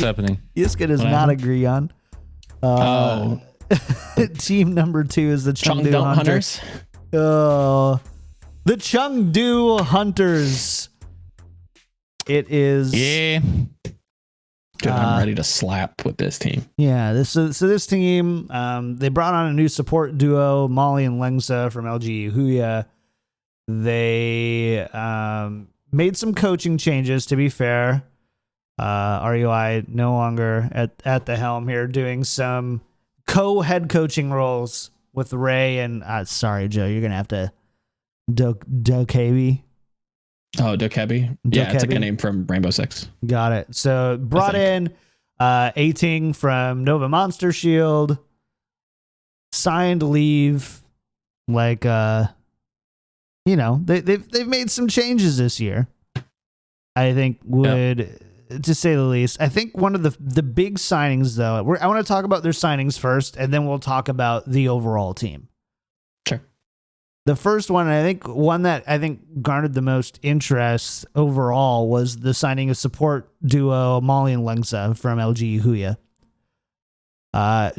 happening? Yiska does not agree on. Team number 2 is the Chengdu Hunters. The Chengdu Hunters. It is. Yeah. Dude, I'm ready to slap with this team. Yeah, this team, they brought on a new support duo, Molly and Lengsa from LG Huya. They made some coaching changes, to be fair. RUI no longer at the helm here, doing some co-head coaching roles with Ray and sorry, Joe, you're gonna have to Dokebi. Oh, Dokebi? Yeah, it's like a name from Rainbow Six. Got it. So brought in A-Ting from Nova Monster Shield, signed leave, like they've made some changes this year. I think to say the least. I think one of the big signings, though, I want to talk about their signings first, and then we'll talk about the overall team. Sure. The first one, and I think one that I think garnered the most interest overall, was the signing of support duo Molly and Lengsa from LG Huya.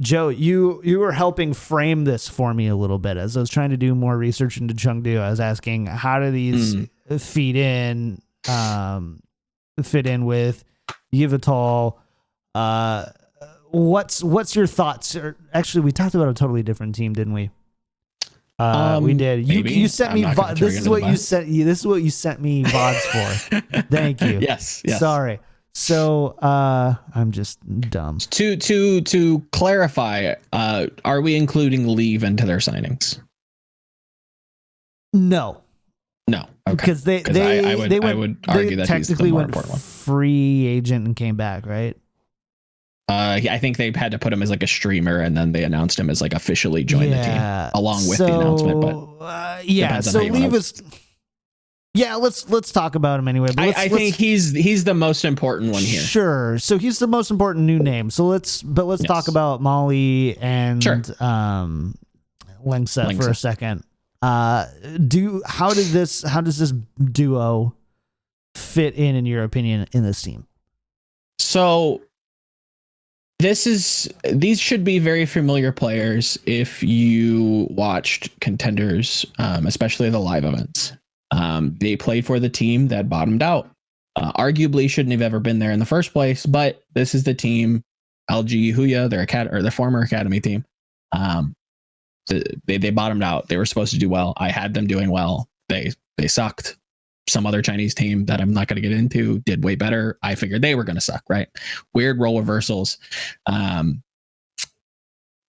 Joe, you were helping frame this for me a little bit as I was trying to do more research into Chengdu. I was asking, how do these fit in with Yveltal? What's your thoughts? Actually, we talked about a totally different team, didn't we? We did. You sent me. This is what you sent. This is what you sent me VODs for. Thank you. Yes. Sorry. So I'm just dumb. To clarify, are we including leave into their signings? No. Okay. Because they would argue that he's the more important one. Free agent and came back, right? I think they had to put him as like a streamer, and then they announced him as like officially joined the team along with the announcement. But so leave us. Yeah, let's talk about him anyway. But I think he's the most important one here. Sure. So he's the most important new name. So let's talk about Molly and Lengsa for a second. How does this duo fit in your opinion, in this team? So these should be very familiar players if you watched Contenders, especially the live events. They played for the team that bottomed out. Arguably shouldn't have ever been there in the first place, but this is the team, LG Huya, their former academy team. They bottomed out. They were supposed to do well. I had them doing well. They sucked. Some other Chinese team that I'm not going to get into did way better. I figured they were going to suck, right? Weird role reversals.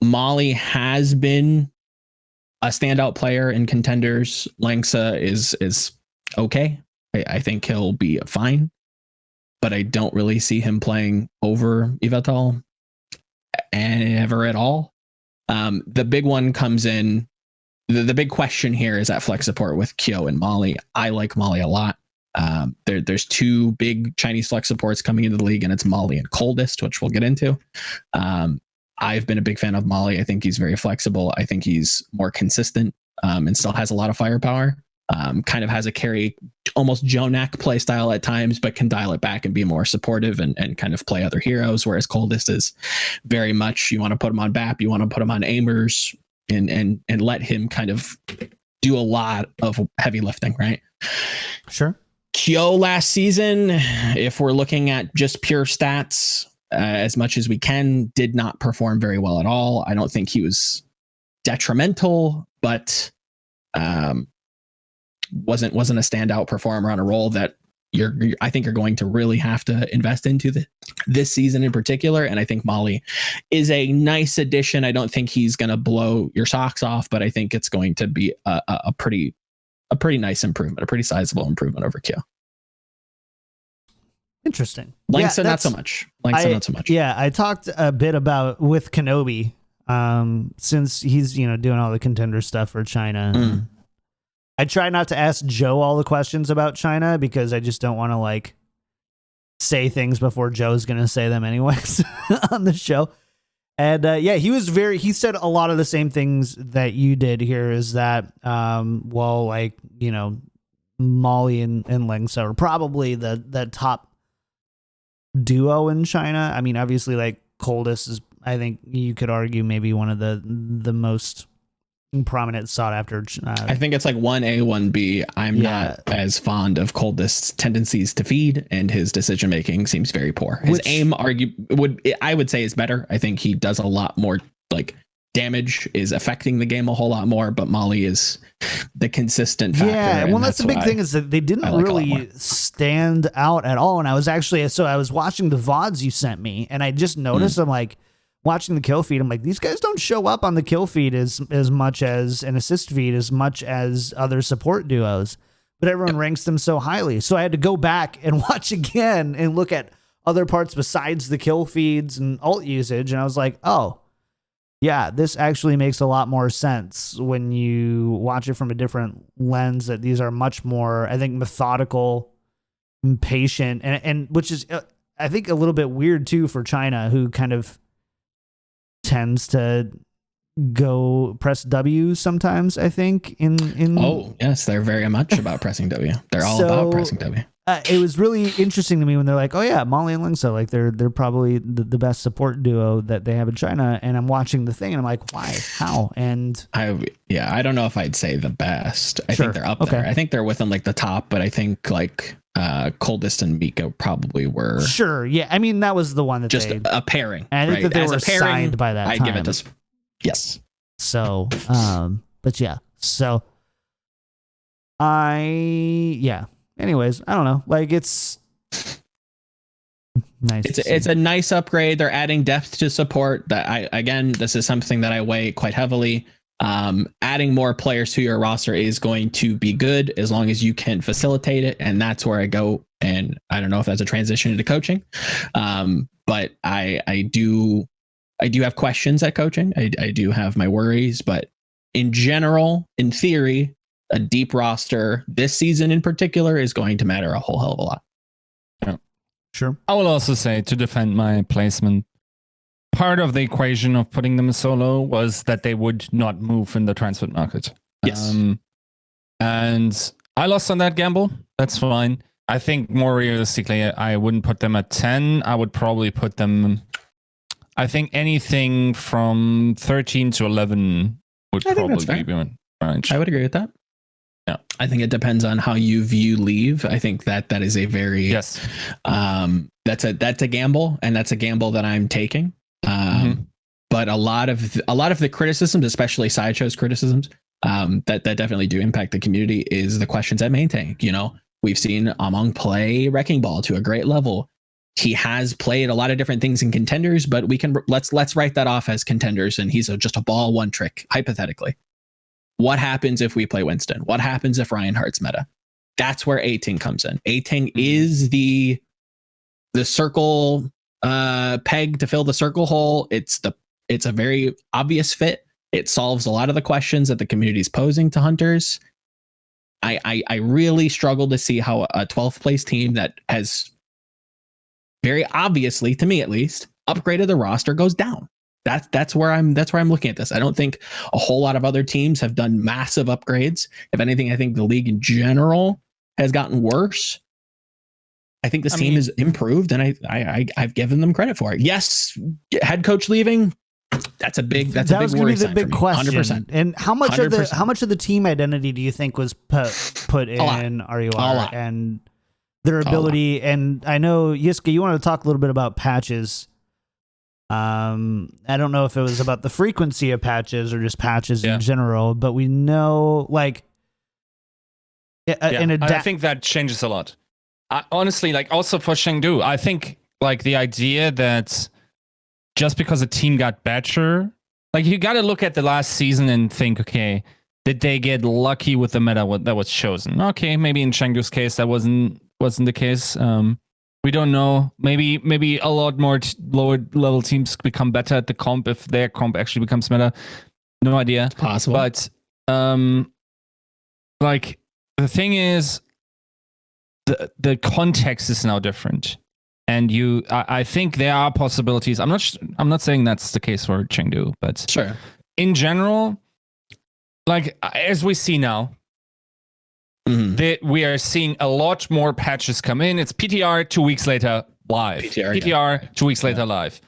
Molly has been a standout player in Contenders. Lengsa is okay. I think he'll be fine, but I don't really see him playing over Yveltal ever at all. The big one comes in. The big question here is at flex support with Kyo and Molly. I like Molly a lot. There's two big Chinese flex supports coming into the league, and it's Molly and Coldest, which we'll get into. I've been a big fan of Molly. I think he's very flexible. I think he's more consistent and still has a lot of firepower. Kind of has a carry, almost Jonak play style at times, but can dial it back and be more supportive and kind of play other heroes. Whereas Coldest is very much, you want to put him on BAP, you want to put him on aimers and let him kind of do a lot of heavy lifting, right? Sure. Kyo last season, if we're looking at just pure stats, as much as we can, did not perform very well at all. I don't think he was detrimental, but wasn't a standout performer on a role that I think you're going to really have to invest into this season in particular. And I think Molly is a nice addition. I don't think he's going to blow your socks off, but I think it's going to be a pretty nice improvement, a pretty sizable improvement over Kyo. Interesting. Lengsa, not so much. Not so much. Yeah, I talked a bit about with Kenobi, since he's doing all the Contender stuff for China. I try not to ask Joe all the questions about China because I just don't want to say things before Joe's going to say them anyways on the show. And he said a lot of the same things that you did here, is that, Molly and Lengsa are probably the top duo in China. I mean, obviously, like Coldest is, I think you could argue maybe one of the most prominent sought after. I think it's like 1A, 1B. I'm not as fond of Coldest's tendencies to feed, and his decision making seems very poor. His aim I would say is better. I think he does a lot more, like damage is affecting the game a whole lot more, but Molly is the consistent factor. Yeah, well, that's the big thing, is that they didn't really stand out at all. And I was watching the VODs you sent me, and I just noticed, I'm like, watching the kill feed, I'm like, these guys don't show up on the kill feed as much as an assist feed, as much as other support duos, but everyone ranks them so highly. So I had to go back and watch again and look at other parts besides the kill feeds and ult usage. And I was like, oh yeah, this actually makes a lot more sense when you watch it from a different lens, that these are much more, I think, methodical, patient, and which is, I think, a little bit weird too for China, who kind of tends to go press W sometimes, I think. Oh yes, they're very much about pressing W. They're all about pressing W. It was really interesting to me when they're like, oh yeah, Molly and Lengsa, like they're probably the best support duo that they have in China. And I'm watching the thing and I'm like, why, how? And I don't know if I'd say the best. I think they're up there. I think they're within like the top, but I think like Coldest and Miko probably were. Sure. Yeah. I mean, that was the one that just a pairing. And I think that they were signed by that time. I'd give it to. Yes. So, but yeah. So anyways, I don't know. Like, it's nice. It's a nice upgrade. They're adding depth to support. This is something that I weigh quite heavily. Adding more players to your roster is going to be good as long as you can facilitate it, and that's where I go. And I don't know if that's a transition into coaching, but I do have questions at coaching. I do have my worries, but in general, in theory, a deep roster this season in particular is going to matter a whole hell of a lot. Yeah. Sure. I will also say, to defend my placement, part of the equation of putting them solo was that they would not move in the transfer market. Yes. And I lost on that gamble. That's fine. I think more realistically, I wouldn't put them at 10. I would probably put them, I think anything from 13 to 11 would probably be my range. I would agree with that. Yeah, I think it depends on how you view leave. I think that is a very that's a gamble, and that's a gamble that I'm taking. But a lot of the criticisms, especially Sideshow's criticisms, that definitely do impact the community, is the questions at main tank. You know, we've seen Among play Wrecking Ball to a great level. He has played a lot of different things in contenders, but let's write that off as contenders, and he's just a ball one trick, hypothetically. What happens if we play Winston? What happens if Reinhardt's meta? That's where A-Ting comes in. A-Ting is the circle peg to fill the circle hole. It's a very obvious fit. It solves a lot of the questions that the community is posing to Hunters. I really struggle to see how a 12th place team that has very obviously, to me at least, upgraded the roster goes down. That's where I'm looking at this. I don't think a whole lot of other teams have done massive upgrades. If anything, I think the league in general has gotten worse. I think this team has improved, and I've given them credit for it. Yes, head coach leaving. That's a big worry sign. That was going to be the big question. 100%. And how much of the team identity do you think was put in RUR and their ability? And I know, Yiska, you want to talk a little bit about patches. I don't know if it was about the frequency of patches or just patches in general, but we know, like, I think that changes a lot. Honestly, like, also for Chengdu, I think, like, the idea that just because a team got better, like, you got to look at the last season and think, okay, did they get lucky with the meta that was chosen? Okay, maybe in Chengdu's case that wasn't the case. We don't know. Maybe a lot more lower level teams become better at the comp if their comp actually becomes meta. No idea. It's possible. But like, the thing is, the context is now different, and I think there are possibilities. I'm not saying that's the case for Chengdu, but sure. In general, like, as we see now, that we are seeing a lot more patches come in. It's PTR, 2 weeks later, live. PTR, PTR 2 weeks later live.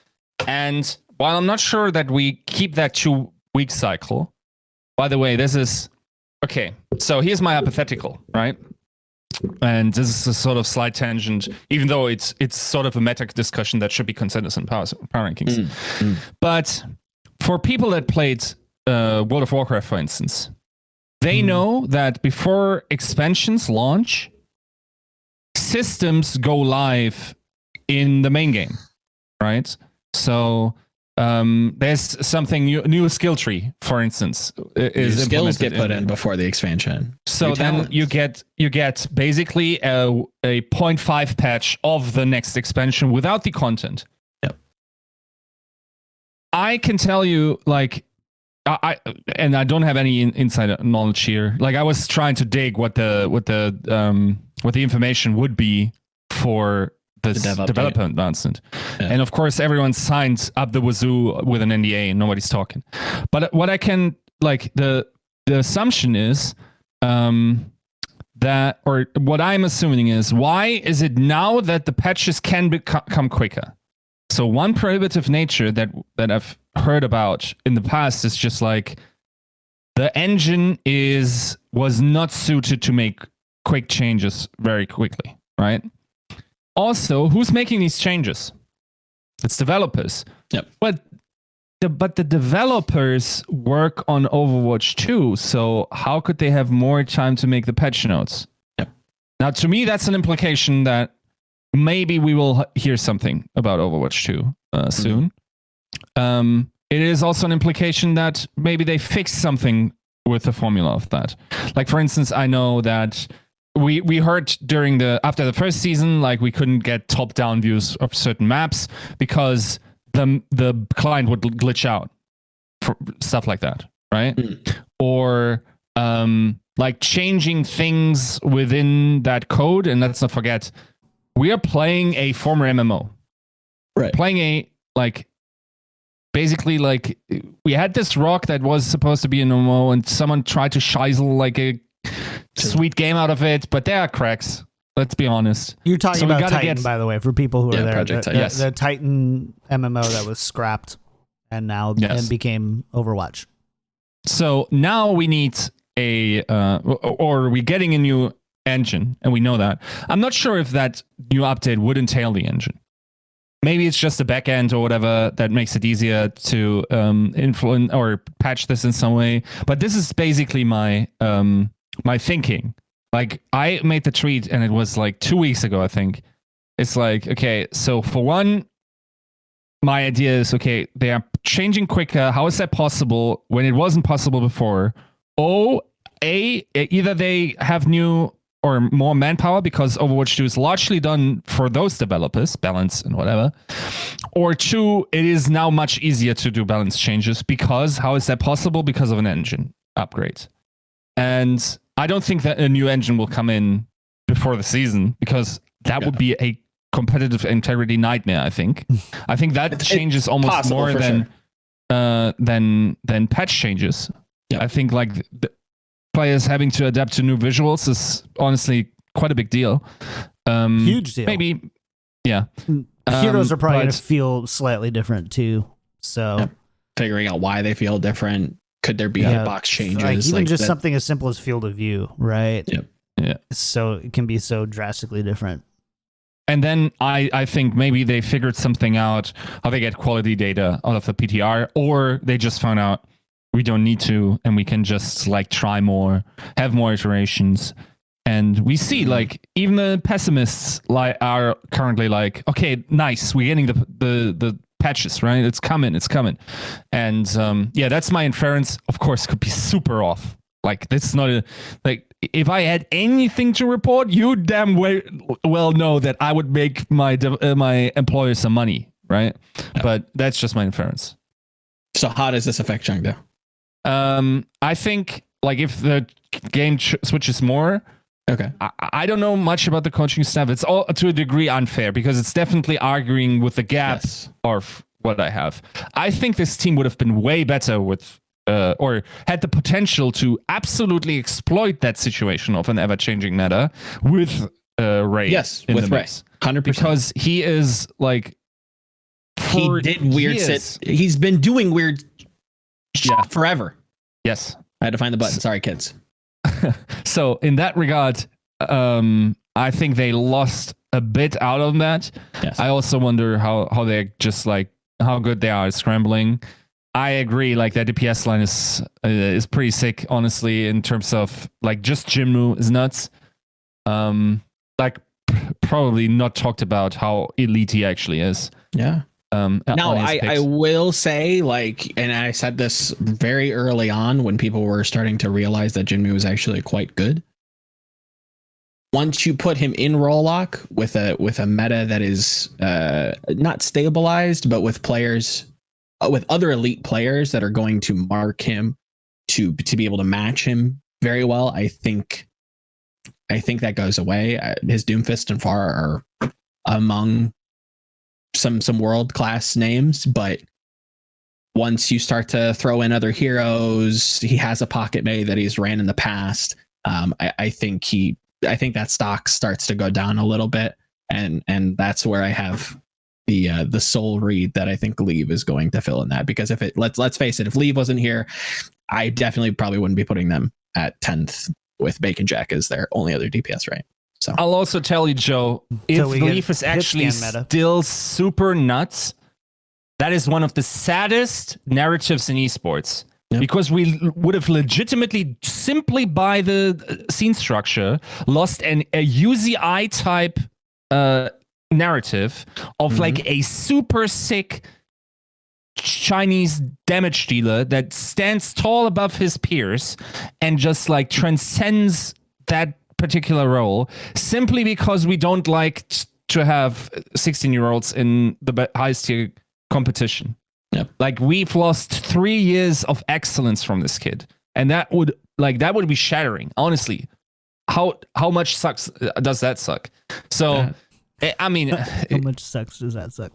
And while I'm not sure that we keep that 2-week cycle, by the way, this is okay. So here's my hypothetical, right? And this is a sort of slight tangent, even though it's sort of a meta discussion that should be consensus in power rankings. But for people that played World of Warcraft, for instance, they know that before expansions launch, systems go live in the main game, right? So there's something new skill tree, for instance, is skills get put in before the expansion. So then you get basically a 0.5 patch of the next expansion without the content. Yep. I can tell you, like, I don't have any inside knowledge here. Like, I was trying to dig what the information would be for this developer announcement. Yeah. And of course, everyone signed up the wazoo with an NDA and nobody's talking. But what I can, like, the assumption is that, or what I'm assuming is, why is it now that the patches can become quicker? So one prohibitive nature that I've heard about in the past is just like the engine was not suited to make quick changes very quickly, right? Also, who's making these changes? It's developers. Yep. But the developers work on Overwatch 2, so how could they have more time to make the patch notes? Yep. Now, to me, that's an implication that maybe we will hear something about Overwatch 2 soon. It is also an implication that maybe they fixed something with the formula of that. Like, for instance, I know that we heard after the first season, like, we couldn't get top-down views of certain maps because the client would glitch out for stuff like that, right? Or like changing things within that code. And let's not forget, we are playing a former MMO, right? Playing a, like, basically, like, we had this rock that was supposed to be an MMO, and someone tried to shizel like a sweet game out of it, but there are cracks. Let's be honest. You're talking about Titan, by the way, for people who are there. The Titan MMO that was scrapped and now and became Overwatch. So now we need or we're getting a new engine, and we know that. I'm not sure if that new update would entail the engine. Maybe it's just a backend or whatever that makes it easier to influence or patch this in some way. But this is basically my thinking. Like, I made the tweet, and it was like 2 weeks ago, I think. It's like, okay, so for one, my idea is, okay, they are changing quicker. How is that possible when it wasn't possible before? Either they have new or more manpower because Overwatch 2 is largely done for those developers, balance and whatever. Or two, it is now much easier to do balance changes because how is that possible? Because of an engine upgrade. And I don't think that a new engine will come in before the season because that would be a competitive integrity nightmare, I think. I think that changes almost more than patch changes. Yeah. I think, like, the players having to adapt to new visuals is honestly quite a big deal. Huge deal. Maybe, yeah. Heroes are probably going to feel slightly different too. So figuring out why they feel different. Could there be box changes? Like, even just something as simple as field of view, right? Yep. Yeah. So it can be so drastically different. And then I think maybe they figured something out, how they get quality data out of the PTR, or they just found out we don't need to, and we can just, like, try more, have more iterations. And we see, like, even the pessimists are currently like, okay, nice, we're getting the patches, right? It's coming. And that's my inference. Of course, it could be super off. Like, this is not if I had anything to report, you damn well know that I would make my employer some money, right? Yeah. But that's just my inference. So how does this affect Chengdu? I think, like, if the game switches more, okay. I don't know much about the coaching staff. It's all to a degree unfair because it's definitely arguing with the gap of what I have. I think this team would have been way better with, or had the potential to absolutely exploit that situation of an ever-changing meta with Ray. Yes, in with the Ray, mix. 100%. Because he is like He did weird years. He's been doing weird shit forever. Yes. I had to find the button. Sorry, kids. So in that regard, I think they lost a bit out of that. Yes. I also wonder how they're just like how good they are at scrambling. I agree, like that DPS line is pretty sick, honestly, in terms of like just Jinmu is nuts. Like probably not talked about how elite he actually is. Yeah. Now, on his I picks. will say, like, and I said this very early on when people were starting to realize that Jinmu was actually quite good. Once you put him in role lock with a meta that is not stabilized, but with players, with other elite players that are going to mark him to be able to match him very well, I think that goes away. His Doomfist and Pharah are among some world class names, but once you start to throw in other heroes, he has a pocket May that he's ran in the past. I think that stock starts to go down a little bit, and that's where I have the soul read that I think Leave is going to fill in that, because if it let's face it, if Leave wasn't here, I definitely probably wouldn't be putting them at 10th with Bacon Jack as their only other DPS, right? So I'll also tell you, Joe, if Leaf is actually still super nuts, that is one of the saddest narratives in esports. Yep. Because we would have legitimately, simply by the scene structure, lost a UZI type narrative of like a super sick Chinese damage dealer that stands tall above his peers and just like transcends that particular role, simply because we don't like to have 16-year-olds in the highest tier competition. Yep. Like we've lost 3 years of excellence from this kid, and that would be shattering. Honestly, how much does that suck? So, I mean, how much sucks does that suck?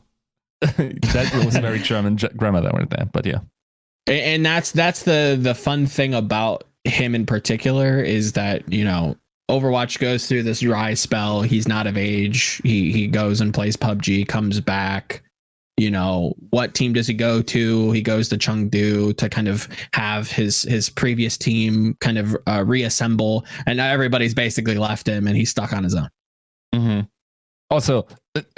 That was very German grammar that went there, but yeah. And that's the fun thing about him in particular is that, you know, Overwatch goes through this dry spell. He's not of age. He goes and plays PUBG, comes back. You know, what team does he go to? He goes to Chengdu to kind of have his previous team kind of reassemble, and now everybody's basically left him, and he's stuck on his own. Mm-hmm. Also,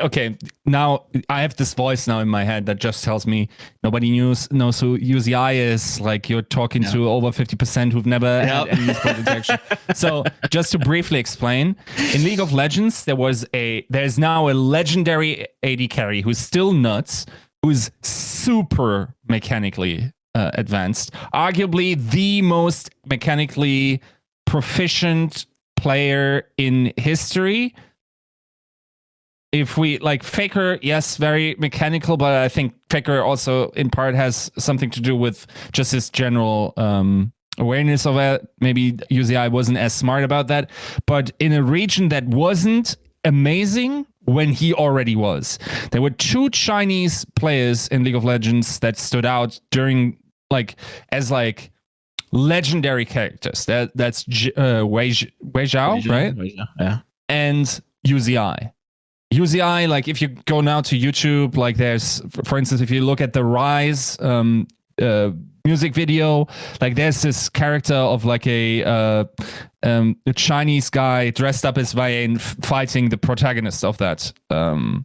okay, now I have this voice now in my head that just tells me nobody knows who UZI is. Like you're talking to over 50% who've never had any esports interaction. So just to briefly explain, in League of Legends, there's now a legendary AD carry who's still nuts, who's super mechanically advanced, arguably the most mechanically proficient player in history. If we like Faker, yes, very mechanical, but I think Faker also in part has something to do with just his general awareness of it. Maybe UZI wasn't as smart about that, but in a region that wasn't amazing when he already was. There were 2 Chinese players in League of Legends that stood out during as legendary characters. That's Wei Zhao, right? Wei Zhao, yeah. And UZI. UZI, like if you go now to YouTube, like there's, for instance, if you look at the Rise music video, like there's this character of like a Chinese guy dressed up as Vayne fighting the protagonist of that the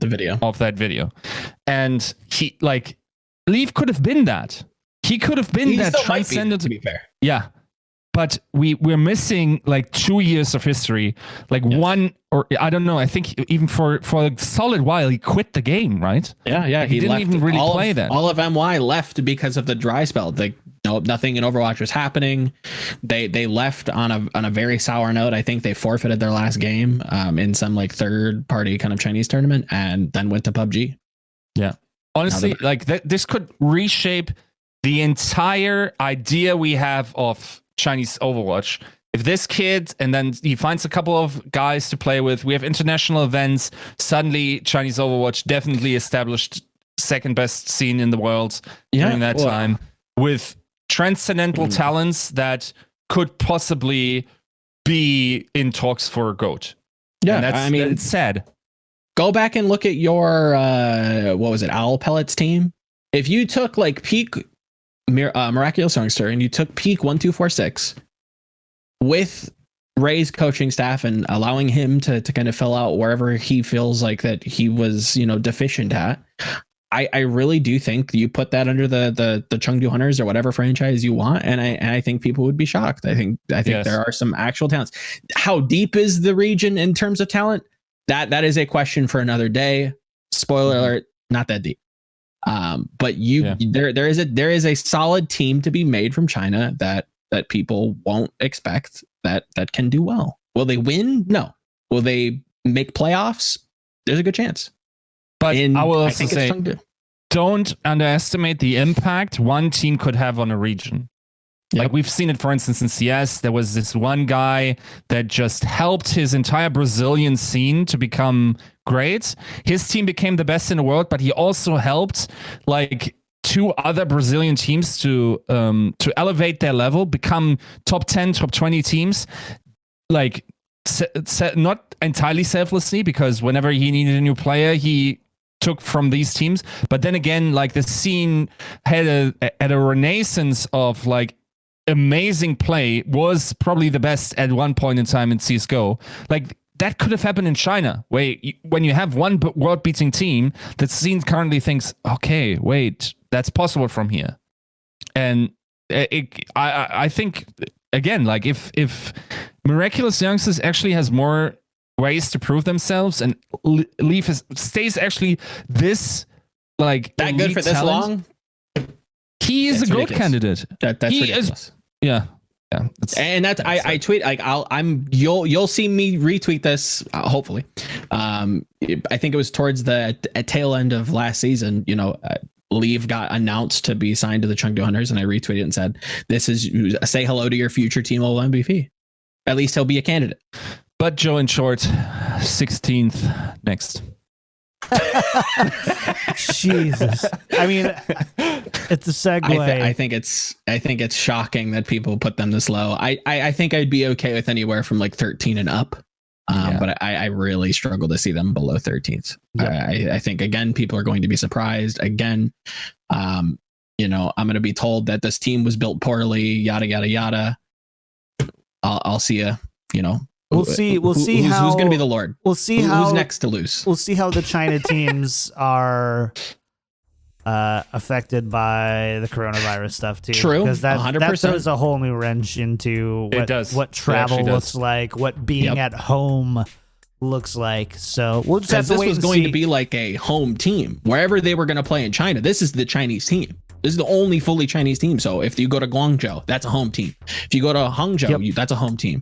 video, and he like Leaf could have been that. He could have been that transcendent. To be fair, yeah. But we're missing like 2 years of history, like one, or I don't know. I think even for a solid while he quit the game, right? Yeah. Like he didn't even really play that. All of MY left because of the dry spell. Nothing in Overwatch was happening. They left on a very sour note. I think they forfeited their last game in some like third party kind of Chinese tournament, and then went to PUBG. Yeah, honestly, like this could reshape the entire idea we have of Chinese Overwatch. If this kid, and then he finds a couple of guys to play with, we have international events, suddenly Chinese Overwatch definitely established second best scene in the world during that time, with transcendental talents that could possibly be in talks for a GOAT. Yeah, and I mean, it's sad. Go back and look at your what was it, Owl Pellets team. If you took like peak Miraculous Youngster and you took peak 1246 with Ray's coaching staff and allowing him to kind of fill out wherever he feels like that he was, deficient at, I really do think you put that under the Chengdu Hunters or whatever franchise you want, and I think people would be shocked. I think yes. There are some actual talents. How deep is the region in terms of talent? That is a question for another day. Spoiler alert, not that deep. But there is a solid team to be made from China that people won't expect that can do well. Will they win? No. Will they make playoffs? There's a good chance. But I will also say, don't underestimate the impact one team could have on a region. Yep. Like we've seen it, for instance, in CS, there was this one guy that just helped his entire Brazilian scene to become great. His team became the best in the world, but he also helped like 2 other Brazilian teams to elevate their level, become top 10, top 20 teams. Like not entirely selflessly, because whenever he needed a new player, he took from these teams. But then again, like the scene had a renaissance of like amazing play, was probably the best at one point in time in CSGO. Like that could have happened in China, where when you have one world-beating team, the scene currently thinks, okay, wait, that's possible from here. And I think, again, like if Miraculous Youngsters actually has more ways to prove themselves, and Leaf stays actually this like that good for this long, he is a GOAT candidate. That's ridiculous. Yeah. And that's I tweet like you'll see me retweet this hopefully. I think it was towards the tail end of last season. Leave got announced to be signed to the Chengdu Hunters, and I retweeted and said, "This is say hello to your future team all MVP. At least he'll be a candidate." But Joe, in short, 16th next. Jesus, I mean, it's a segue. I think it's shocking that people put them this low. I think I'd be okay with anywhere from like 13 and up. But I really struggle to see them below 13th. Yeah. I think, again, people are going to be surprised. Again, I'm going to be told that this team was built poorly, yada, yada, yada. I'll see We'll see who's going to be the Lord. We'll see who's next to lose. We'll see how the China teams are affected by the coronavirus stuff too. True, because that 100%. throws a whole new wrench into what travel looks like, what being at home looks like. So we'll just have to wait. This was going to be like a home team wherever they were going to play in China. This is the Chinese team. This is the only fully Chinese team. So if you go to Guangzhou, that's a home team. If you go to Hangzhou, that's a home team.